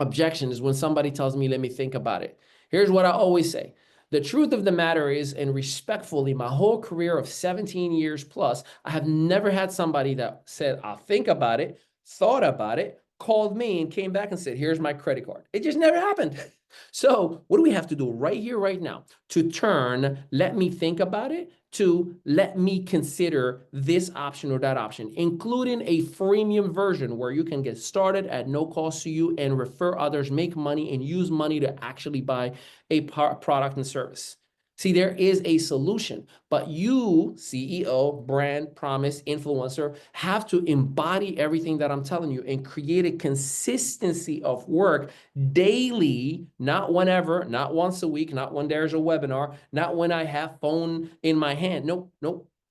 objection is when somebody tells me, let me think about it. Here's what I always say. The truth of the matter is, and respectfully, my whole career of 17 years plus, I have never had somebody that said, I'll think about it, thought about it, called me and came back and said, here's my credit card. It just never happened. So what do we have to do right here, right now to turn, let me think about it, to let me consider this option or that option, including a freemium version where you can get started at no cost to you and refer others, make money, and use money to actually buy a product and service. See, there is a solution, but you, CEO, brand, promise, influencer, have to embody everything that I'm telling you and create a consistency of work daily, not whenever, not once a week, not when there's a webinar, not when I have phone in my hand. Nope.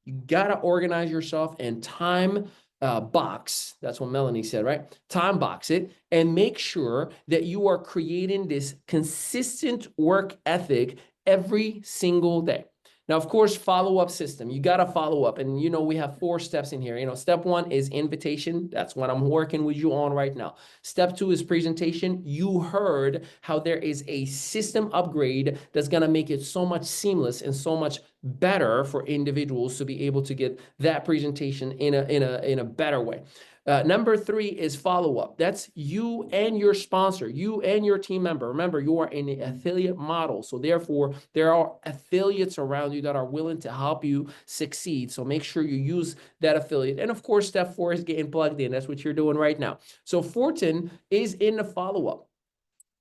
You gotta organize yourself and time box. That's what Melanie said, right? Time box it and make sure that you are creating this consistent work ethic every single day. Now, of course, follow-up system. You got to follow up. And, we have 4 steps in here. Step 1 is invitation. That's what I'm working with you on right now. Step 2 is presentation. You heard how there is a system upgrade that's going to make it so much seamless and so much better for individuals to be able to get that presentation in a better way. Number 3 is follow-up. That's you and your sponsor, you and your team member. Remember, you are in the affiliate model. So therefore, there are affiliates around you that are willing to help you succeed. So make sure you use that affiliate. And of course, step 4 is getting plugged in. That's what you're doing right now. So Fortin is in the follow-up.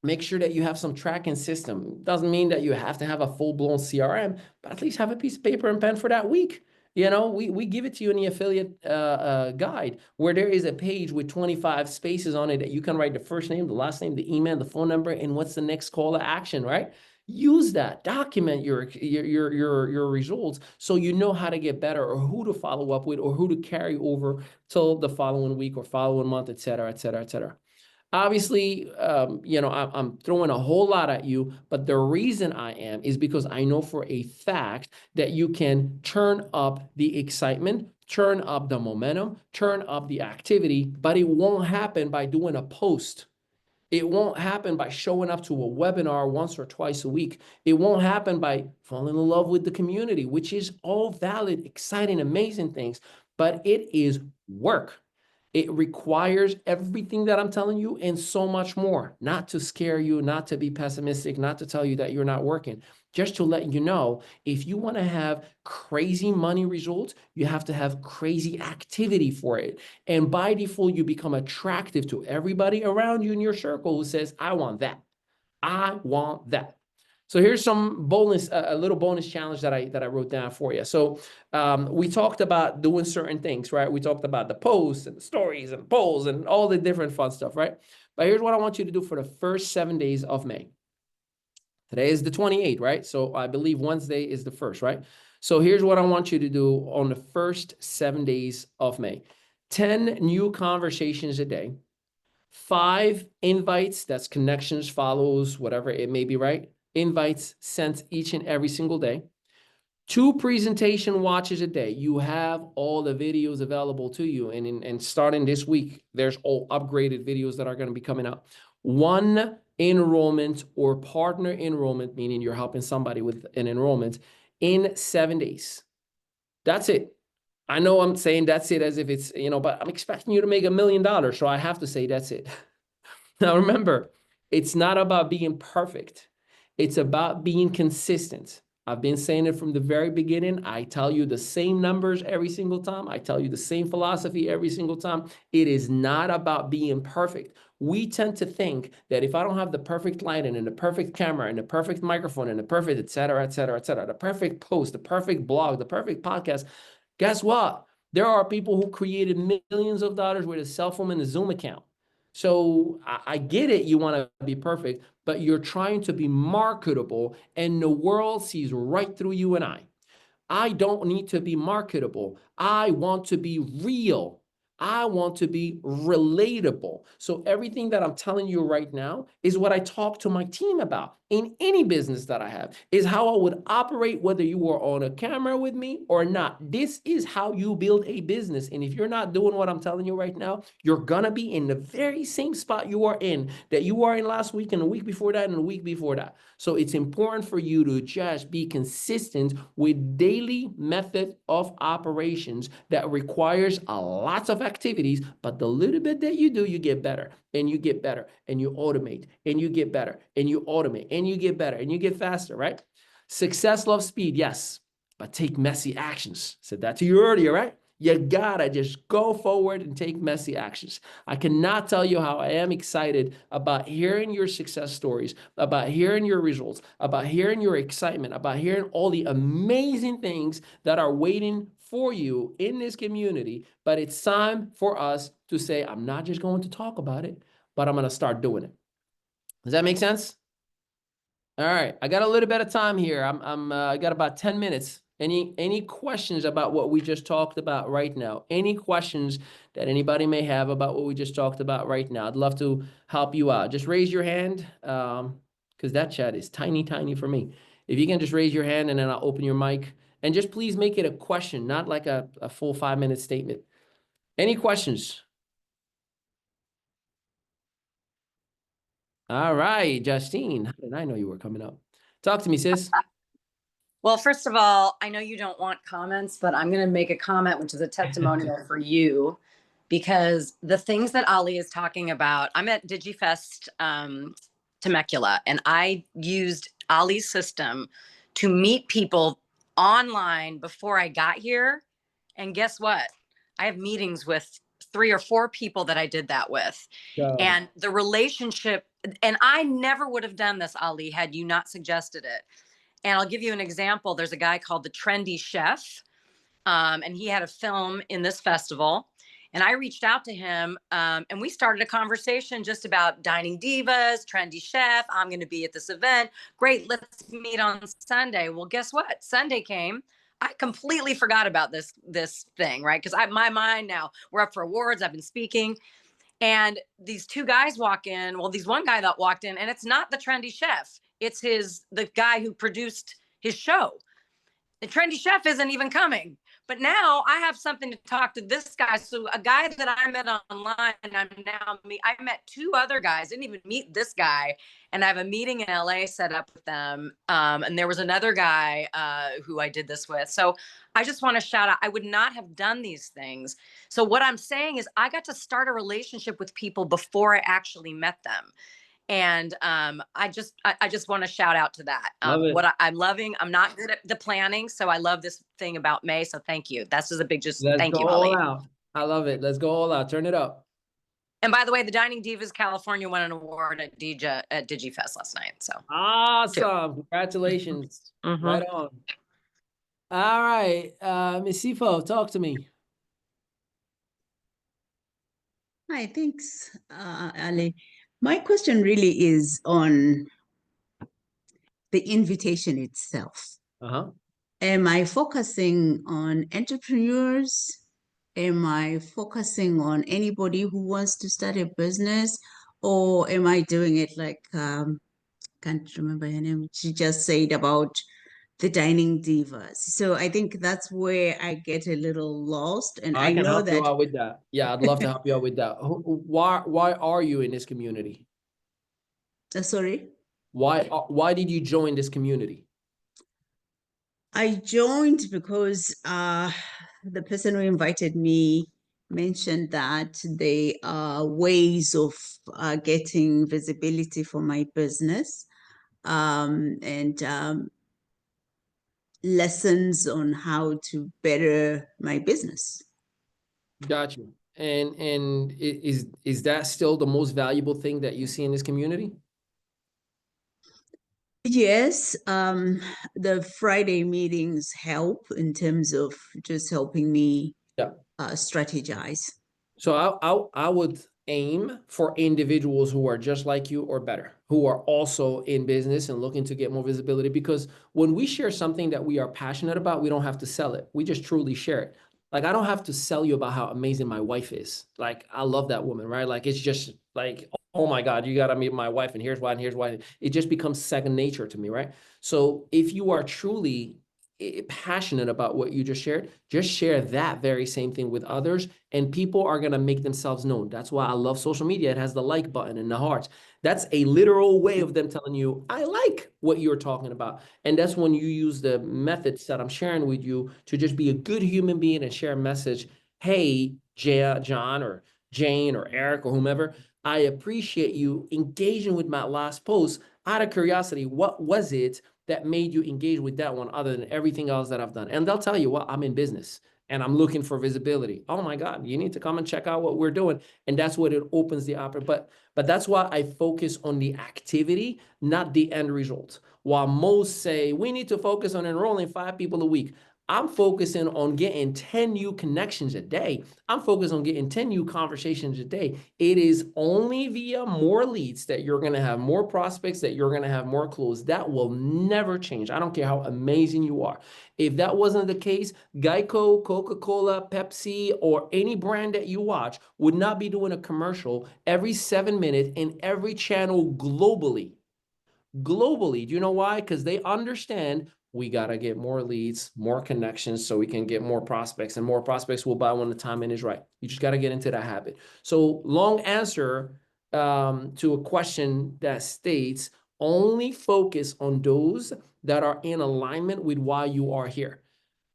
Make sure that you have some tracking system. Doesn't mean that you have to have a full-blown CRM, but at least have a piece of paper and pen for that week. We give it to you in the affiliate guide where there is a page with 25 spaces on it that you can write the first name, the last name, the email, the phone number, and what's the next call to action, right? Use that, document your results so you know how to get better or who to follow up with or who to carry over till the following week or following month, et cetera, et cetera, et cetera. Obviously, I'm throwing a whole lot at you, but the reason I am is because I know for a fact that you can turn up the excitement, turn up the momentum, turn up the activity, but it won't happen by doing a post. It won't happen by showing up to a webinar once or twice a week. It won't happen by falling in love with the community, which is all valid, exciting, amazing things, but it is work. It requires everything that I'm telling you and so much more, not to scare you, not to be pessimistic, not to tell you that you're not working, just to let you know, if you want to have crazy money results, you have to have crazy activity for it. And by default, you become attractive to everybody around you in your circle who says, I want that. I want that. So here's some bonus, a little bonus challenge that I wrote down for you. So we talked about doing certain things, right? We talked about the posts and the stories and polls and all the different fun stuff, right? But here's what I want you to do for the first 7 days of May. Today is the 28th, right? So I believe Wednesday is the 1st, right? So here's what I want you to do on the first 7 days of May. 10 new conversations a day. 5 invites, that's connections, follows, whatever it may be, right? Invites sent each and every single day. 2 presentation watches a day. You have all the videos available to you. And starting this week, there's all upgraded videos that are going to be coming out. 1 enrollment or partner enrollment, meaning you're helping somebody with an enrollment in 7 days. That's it. I know I'm saying that's it as if it's, but I'm expecting you to make $1 million. So I have to say that's it. Now, remember, it's not about being perfect. It's about being consistent. I've been saying it from the very beginning. I tell you the same numbers every single time. I tell you the same philosophy every single time. It is not about being perfect. We tend to think that if I don't have the perfect lighting and the perfect camera and the perfect microphone and the perfect, et cetera, the perfect post, the perfect blog, the perfect podcast, guess what? There are people who created millions of dollars with a cell phone and a Zoom account. So I get it, you want to be perfect, but you're trying to be marketable and the world sees right through you and I. I don't need to be marketable. I want to be real. I want to be relatable. So everything that I'm telling you right now is what I talk to my team about in any business that I have, is how I would operate whether you were on a camera with me or not. This is how you build a business. And if you're not doing what I'm telling you right now, you're going to be in the very same spot you are in that you were in last week and the week before that and the week before that. So it's important for you to just be consistent with daily method of operations that requires a lot of activities, but the little bit that you do, you get better and you get better and you automate and you get better and you automate and you get better and you get faster, right? Success loves speed, yes, but take messy actions. Said that to you earlier, right? You gotta just go forward and take messy actions. I cannot tell you how I am excited about hearing your success stories, about hearing your results, about hearing your excitement, about hearing all the amazing things that are waiting for you in this community. But it's time for us to say, I'm not just going to talk about it, but I'm going to start doing it. Does that make sense? All right, I got a little bit of time here. I got about 10 minutes. Any questions about what we just talked about right now? Any questions that anybody may have about what we just talked about right now? I'd love to help you out. Just raise your hand, because that chat is tiny, tiny for me. If you can just raise your hand and then I'll open your mic. And just please make it a question, not like a full 5-minute statement. Any questions? All right, Justine, how did I know you were coming up? Talk to me, sis. Well, first of all, I know you don't want comments, but I'm going to make a comment, which is a testimonial for you, because the things that Ali is talking about, I'm at DigiFest Temecula, and I used Ali's system to meet people online before I got here. And guess what? I have meetings with 3 or 4 people that I did that with. And the relationship, and I never would have done this, Ali, had you not suggested it. And I'll give you an example. There's a guy called the Trendy Chef, and he had a film in this festival. And I reached out to him, and we started a conversation just about dining divas, Trendy Chef. I'm going to be at this event. Great, let's meet on Sunday. Well, guess what? Sunday came. I completely forgot about this thing, right? Because my mind now, we're up for awards. I've been speaking. And these 2 guys walk in. Well, there's one guy that walked in, and it's not the Trendy Chef. It's the guy who produced his show. The Trendy Chef isn't even coming, But now I have something to talk to this guy. So a guy that I met online, and I met two other guys, didn't even meet this guy. And I have a meeting in LA set up with them. And there was another guy who I did this with. So I just want to shout out, I would not have done these things. So what I'm saying is I got to start a relationship with people before I actually met them. And I just want to shout out to that. Love it. I'm loving, I'm not good at the planning. So I love this thing about May. So thank you. That's just a big, Let's thank go you, all Ali. out. I love it. Let's go all out. Turn it up. And by the way, the Dining Divas California won an award at DigiFest last night. So Awesome. Congratulations. Mhm. Right on. All right. Miss Sifo, talk to me. Hi, thanks, Ali. My question really is on the invitation itself. Uh-huh. Am I focusing on entrepreneurs? Am I focusing on anybody who wants to start a business? Or am I doing it like, can't remember her name, she just said about the dining divas. So I think that's where I get a little lost. And I I can know help you that, out with that. Yeah, I'd love to help you out with that. Why are you in this community? sorry, Why did you join this community? I joined because the person who invited me mentioned that there are ways of getting visibility for my business, and lessons on how to better my business. Got you. And is that still the most valuable thing that you see in this community? Yes, the Friday meetings help in terms of just helping me strategize. So I would aim for individuals who are just like you or better, who are also in business and looking to get more visibility, because when we share something that we are passionate about, we don't have to sell it. We just truly share it. Like, I don't have to sell you about how amazing my wife is. Like, I love that woman, right? Like, it's just like, oh my God, you got to meet my wife, and here's why, and here's why. It just becomes second nature to me, right? So if you are truly passionate about what you just share that very same thing with others, and people are going to make themselves known. That's why I love social media. It has the like button and the hearts. That's a literal way of them telling you, I like what you're talking about. And that's when you use the methods that I'm sharing with you to just be a good human being and share a message. Hey, John or Jane or Eric or whomever, I appreciate you engaging with my last post. Out of curiosity, what was it that made you engage with that one other than everything else that I've done? And they'll tell you, well, I'm in business and I'm looking for visibility. Oh my God, you need to come and check out what we're doing. And that's what it opens the opportunity. But that's why I focus on the activity, not the end result. While most say we need to focus on enrolling 5 people a week, I'm focusing on getting 10 new connections a day. I'm focused on getting 10 new conversations a day. It is only via more leads that you're going to have more prospects, that you're going to have more close. That will never change. I don't care how amazing you are. If that wasn't the case, Geico, Coca-Cola, Pepsi, or any brand that you watch would not be doing a commercial every 7 minutes in every channel globally. Globally. Do you know why? Because they understand we got to get more leads, more connections, so we can get more prospects, and more prospects will buy when the timing is right. You just got to get into that habit. So long answer to a question that states, only focus on those that are in alignment with why you are here.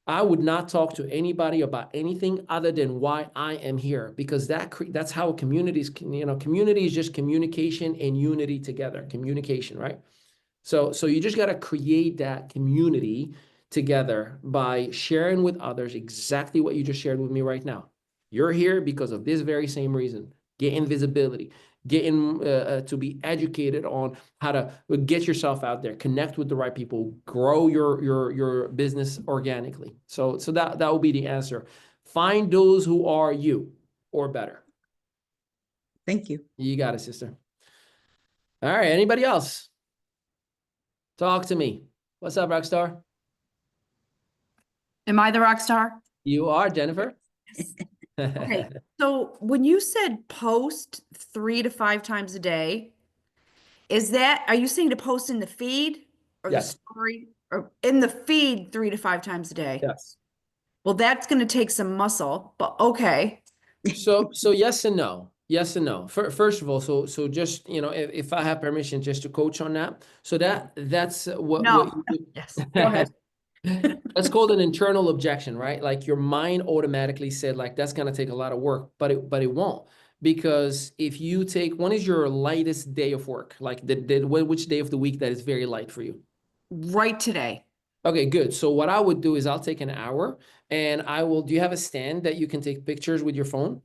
I would not talk to anybody about anything other than why I am here, because that's how communities can, community is just communication and unity together, communication, right? So you just got to create that community together by sharing with others exactly what you just shared with me right now. You're here because of this very same reason: getting visibility, getting to be educated on how to get yourself out there, connect with the right people, grow your business organically. So that will be the answer. Find those who are you or better. Thank you. You got it, sister. All right. Anybody else? Talk to me. What's up, Rockstar? Am I the rock star? You are, Jennifer. Okay. So when you said post 3 to 5 times a day, are you saying to post in the feed or Yes. the story, or in the feed 3 to 5 times a day? Yes. Well, that's going to take some muscle, but okay. So yes and no. Yes and no. First of all, so just, you know, if I have permission just to coach on that. So that's what No. you Yes. Go ahead. That's called an internal objection, right? Like your mind automatically said, like, that's gonna take a lot of work, but it won't. Because if you take, when is your lightest day of work? Like which day of the week that is very light for you? Right today. Okay, good. So what I would do is I'll take an hour and do you have a stand that you can take pictures with your phone?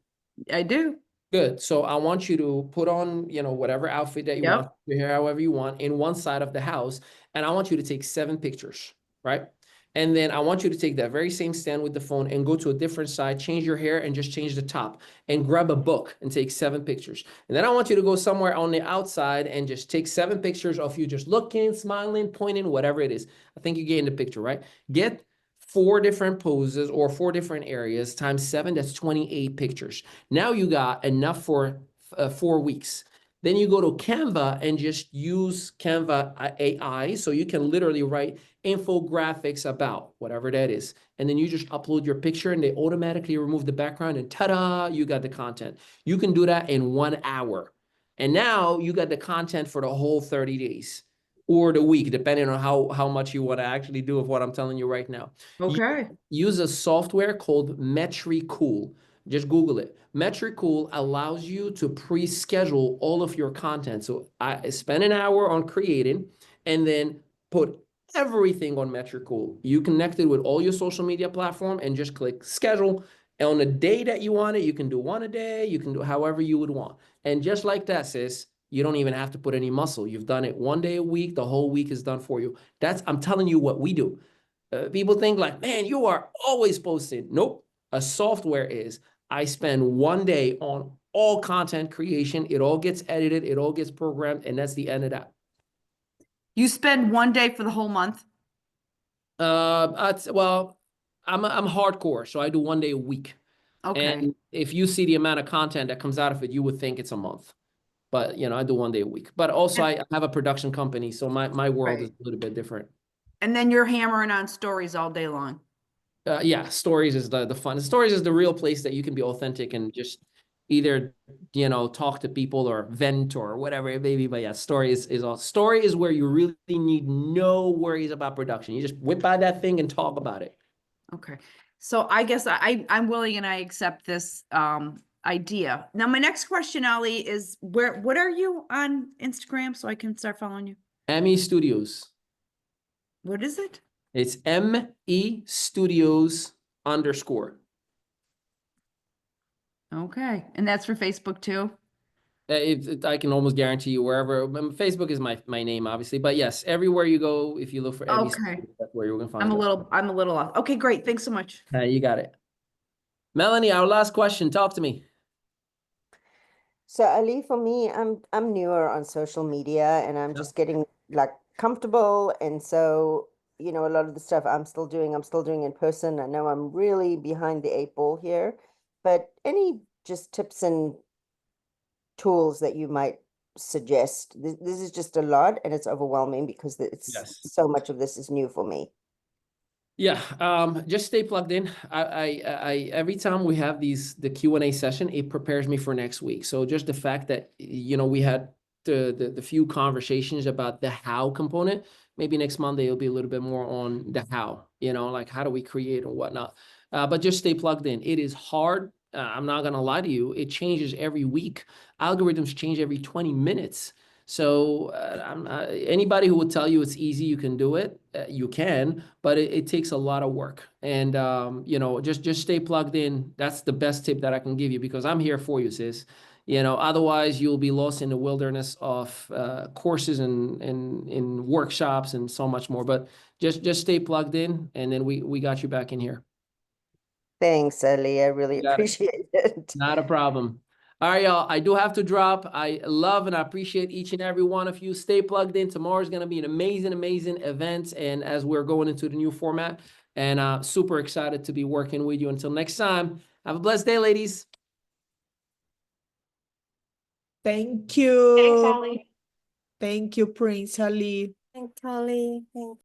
I do. Good. So I want you to put on, you know, whatever outfit that you Yep. want, your hair however you want, in one side of the house. And I want you to take 7 pictures, right? And then I want you to take that very same stand with the phone and go to a different side, change your hair and just change the top and grab a book and take 7 pictures. And then I want you to go somewhere on the outside and just take 7 pictures of you just looking, smiling, pointing, whatever it is. I think you get in the picture, right? Get 4 different poses or 4 different areas times 7, that's 28 pictures. Now you got enough for 4 weeks. Then you go to Canva and just use Canva AI. So you can literally write infographics about whatever that is. And then you just upload your picture and they automatically remove the background and ta-da, you got the content. You can do that in 1 hour. And now you got the content for the whole 30 days or the week, depending on how much you want to actually do of what I'm telling you right now. Okay. Use a software called Metricool. Just Google it. Metricool allows you to pre-schedule all of your content. So I spend an hour on creating and then put everything on Metricool. You connect it with all your social media platform and just click schedule. And on the day that you want it, you can do 1 a day. You can do however you would want. And just like that, sis, you don't even have to put any muscle. You've done it 1 day a week. The whole week is done for you. I'm telling you what we do. People think like, man, you are always posting. Nope. A software is. I spend 1 day on all content creation. It all gets edited. It all gets programmed. And that's the end of that. You spend 1 day for the whole month? Well, I'm hardcore. So I do 1 day a week. Okay. And if you see the amount of content that comes out of it, you would think it's a month. But, you know, I do 1 day a week. But also I have a production company. So my world is Right. a little bit different. And then you're hammering on stories all day long. Yeah, stories is the fun. Stories is the real place that you can be authentic and just either, you know, talk to people or vent or whatever it may be. But yeah, story is where you really need no worries about production. You just whip by that thing and talk about it. Okay. So I guess I'm willing and I accept this idea. Now my next question, Ali, is what are you on Instagram so I can start following you? ME Studios. What is it? It's ME Studios _. Okay. And that's for Facebook too? I can almost guarantee you wherever. Facebook is my name, obviously, but yes, everywhere you go, if you look for ME Okay. Studios, that's where you're gonna find I'm it. a little off. Okay, great. Thanks so much. You got it. Melanie, our last question. Talk to me. So Ali, for me, I'm newer on social media and I'm just getting like comfortable. And so, you know, a lot of the stuff I'm still doing in person. I know I'm really behind the 8 ball here, but any just tips and tools that you might suggest? This is just a lot and it's overwhelming because Yes. so much of this is new for me. Yeah, just stay plugged in. I every time we have the Q&A session, it prepares me for next week. So just the fact that, you know, we had the few conversations about the how component, maybe next Monday it'll be a little bit more on the how, you know, like how do we create and whatnot. But just stay plugged in. It is hard. I'm not gonna lie to you. It changes every week. Algorithms change every 20 minutes. So anybody who would tell you it's easy, you can do it, you can, but it takes a lot of work. And, you know, just stay plugged in. That's the best tip that I can give you because I'm here for you, sis. You know, otherwise you'll be lost in the wilderness of courses and workshops and so much more. But just stay plugged in, and then we got you back in here. Thanks, Ali. I really Got it. appreciate it. Not a problem. All right, y'all. I do have to drop. I love and I appreciate each and every one of you. Stay plugged in. Tomorrow is going to be an amazing, amazing event. And as we're going into the new format, and super excited to be working with you. Until next time, have a blessed day, ladies. Thank you. Thanks, Ali. Thank you, Prince Ali. Thanks, Ali. Thanks.